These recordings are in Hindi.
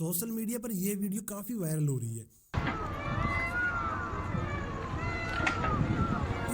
सोशल मीडिया पर यह वीडियो काफी वायरल हो रही है।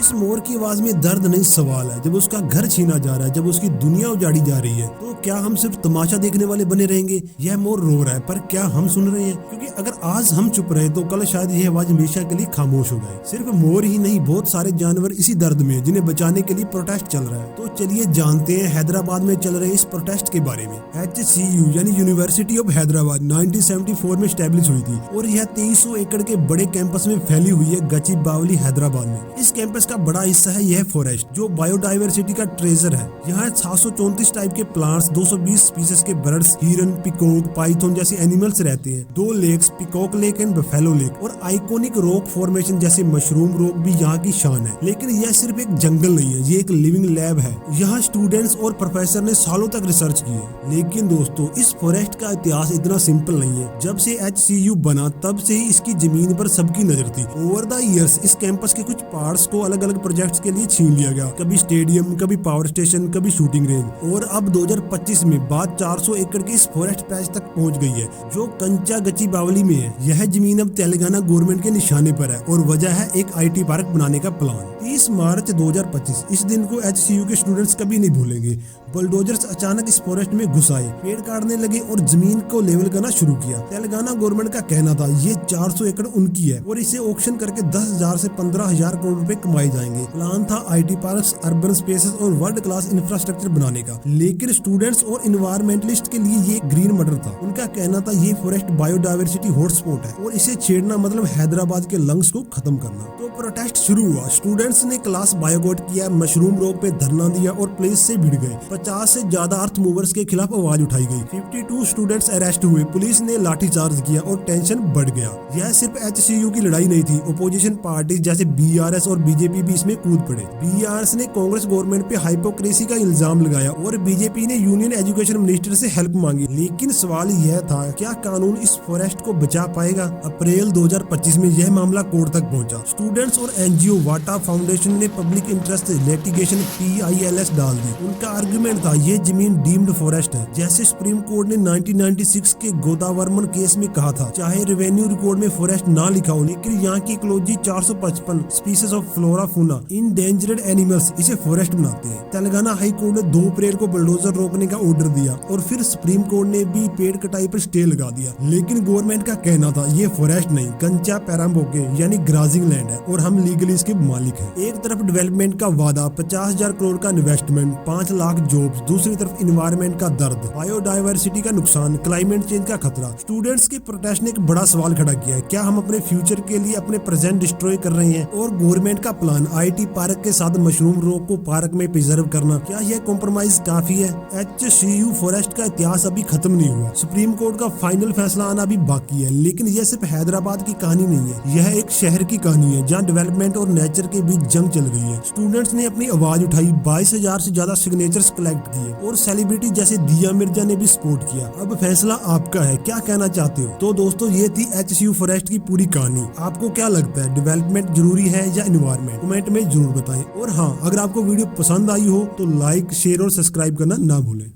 इस मोर की आवाज में दर्द नहीं सवाल है। जब उसका घर छीना जा रहा है, जब उसकी दुनिया उजाड़ी जा रही है, तो क्या हम सिर्फ तमाशा देखने वाले बने रहेंगे? यह मोर रो रहा है, पर क्या हम सुन रहे हैं? क्योंकि अगर आज हम चुप रहे तो कल शायद यह आवाज हमेशा के लिए खामोश हो जाए। सिर्फ मोर ही नहीं, बहुत सारे जानवर इसी दर्द में, जिन्हें बचाने के लिए प्रोटेस्ट चल रहा है। तो चलिए जानते हैं हैदराबाद में चल रहे इस प्रोटेस्ट के बारे में। HCU यानी यूनिवर्सिटी ऑफ हैदराबाद 1974 में स्टैब्लिश हुई थी और यह 2300 एकड़ के बड़े कैंपस में फैली हुई है गचिबावली हैदराबाद में। इस कैंपस का बड़ा हिस्सा है यह फॉरेस्ट, जो बायोडाइवर्सिटी का ट्रेजर है। यहाँ 734 टाइप के प्लांट्स, 220 स्पीसीज के बर्ड्स, हिरन, पिकॉक, पाइथन जैसे एनिमल्स रहते हैं। 2 lakes, peacock lake and buffalo lake, और आइकॉनिक रॉक फॉर्मेशन जैसे मशरूम रॉक भी यहाँ की शान है। लेकिन यह सिर्फ एक जंगल नहीं है, ये एक लिविंग लैब है। यहाँ स्टूडेंट्स और प्रोफेसर ने सालों तक रिसर्च की है। लेकिन दोस्तों, इस फॉरेस्ट का इतिहास इतना सिंपल नहीं है। जब से HCU बना तब से ही इसकी जमीन पर सबकी नजर थी। ओवर द ईयर्स इस कैंपस के कुछ पार्ट्स को अलग अलग प्रोजेक्ट्स के लिए छीन लिया गया। कभी स्टेडियम, कभी पावर स्टेशन, कभी शूटिंग रेंज, और अब 2025 में बात 400 एकड़ के इस फॉरेस्ट पैच तक पहुंच गई है, जो कंचा गचिबावली में है। यह जमीन अब तेलंगाना गवर्नमेंट के निशाने पर है और वजह है एक IT पार्क बनाने का प्लान। 30 मार्च 2025, इस दिन को HCU के स्टूडेंट्स कभी नहीं भूलेंगे। बुलडोजर्स अचानक इस फॉरेस्ट में घुस आए, पेड़ काटने लगे और जमीन को लेवल करना शुरू किया। तेलंगाना गवर्नमेंट का कहना था ये 400 एकड़ उनकी है और इसे ऑक्शन करके 10,000 से 15,000 करोड़ रुपए कमाए जाएंगे। प्लान था IT पार्क्स, अर्बन स्पेसेस और वर्ल्ड क्लास इंफ्रास्ट्रक्चर बनाने का। लेकिन स्टूडेंट्स और इन्वायरमेंटलिस्ट के लिए ये ग्रीन मर्डर था। उनका कहना था ये फॉरेस्ट बायोडाइवर्सिटी हॉटस्पॉट है और इसे छेड़ना मतलब हैदराबाद के लंग्स को खत्म करना। तो प्रोटेस्ट शुरू हुआ। स्टूडेंट्स ने क्लास बायोकॉट किया, मशरूम रॉक पे धरना दिया और प्लेस से भिड़ गए। 50 से ज्यादा अर्थ मूवर्स के खिलाफ आवाज उठाई गई। 52 स्टूडेंट्स अरेस्ट हुए। पुलिस ने लाठीचार्ज किया और टेंशन बढ़ गया। यह सिर्फ HCU की लड़ाई नहीं थी, ओपोजिशन पार्टीज जैसे BRS और BJP भी इसमें कूद पड़े। BRS ने कांग्रेस गवर्नमेंट पे हाइपोक्रेसी का इल्जाम लगाया और BJP ने यूनियन एजुकेशन मिनिस्टर से हेल्प मांगी। लेकिन सवाल यह था, क्या कानून इस फॉरेस्ट को बचा पाएगा? अप्रैल 2025 में यह मामला कोर्ट तक पहुंचा। स्टूडेंट्स और NGO वाटा फाउंडेशन ने पब्लिक इंटरेस्ट लिटिगेशन PILS डाल दी। उनका आर्गुमेंट था ये जमीन डीम्ड फॉरेस्ट है। जैसे सुप्रीम कोर्ट ने 1996 के गोदावर्मन केस में कहा था, चाहे रेवेन्यू रिकॉर्ड में फॉरेस्ट ना लिखा हो, लेकिन यहाँ की ecology 455 species of flora fauna endangered animals इसे फॉरेस्ट बनाते हैं। तेलंगाना हाई कोर्ट ने 2 अप्रैल को बुलडोजर रोकने का ऑर्डर दिया और फिर सुप्रीम कोर्ट ने भी पेड़ कटाई पर स्टे लगा दिया। लेकिन गवर्नमेंट का कहना था ये फॉरेस्ट नहीं, कंचा पैराम्बोके यानी ग्राजिंग लैंड है और हम लीगली इसके मालिक हैं। एक तरफ डेवलपमेंट का वादा, 50,000 करोड़ का इन्वेस्टमेंट, 5 लाख जॉब्स, दूसरी तरफ इन्वायरमेंट का दर्द, बायोडाइवर्सिटी का नुकसान, क्लाइमेट चेंज का खतरा। स्टूडेंट्स के प्रोटेस्ट ने एक बड़ा सवाल खड़ा किया है, क्या हम अपने फ्यूचर के लिए अपने प्रेजेंट डिस्ट्रॉय कर रहे हैं? और गवर्नमेंट का प्लान IT पार्क के साथ मशरूम रॉक को पार्क में प्रिजर्व करना, क्या यह कॉम्प्रोमाइज काफी है? HCU फॉरेस्ट का इतिहास अभी खत्म नहीं हुआ। सुप्रीम कोर्ट का फाइनल फैसला आना भी बाकी है। लेकिन यह सिर्फ हैदराबाद की कहानी नहीं है, यह एक शहर की कहानी है जहाँ डेवलपमेंट और नेचर के बीच जंग चल रही है। स्टूडेंट्स ने अपनी आवाज उठाई, 22,000 से ज्यादा सिग्नेचर्स कलेक्ट किए और सेलिब्रिटी जैसे दिया मिर्जा ने भी सपोर्ट किया। अब फैसला आपका है, क्या कहना चाहते हो? तो दोस्तों, ये थी HCU फॉरेस्ट की पूरी कहानी। आपको क्या लगता है, डेवलपमेंट जरूरी है या इन्वायरमेंट? कमेंट में जरूर बताएं। और हाँ, अगर आपको वीडियो पसंद आई हो तो लाइक, शेयर और सब्सक्राइब करना ना भूलें।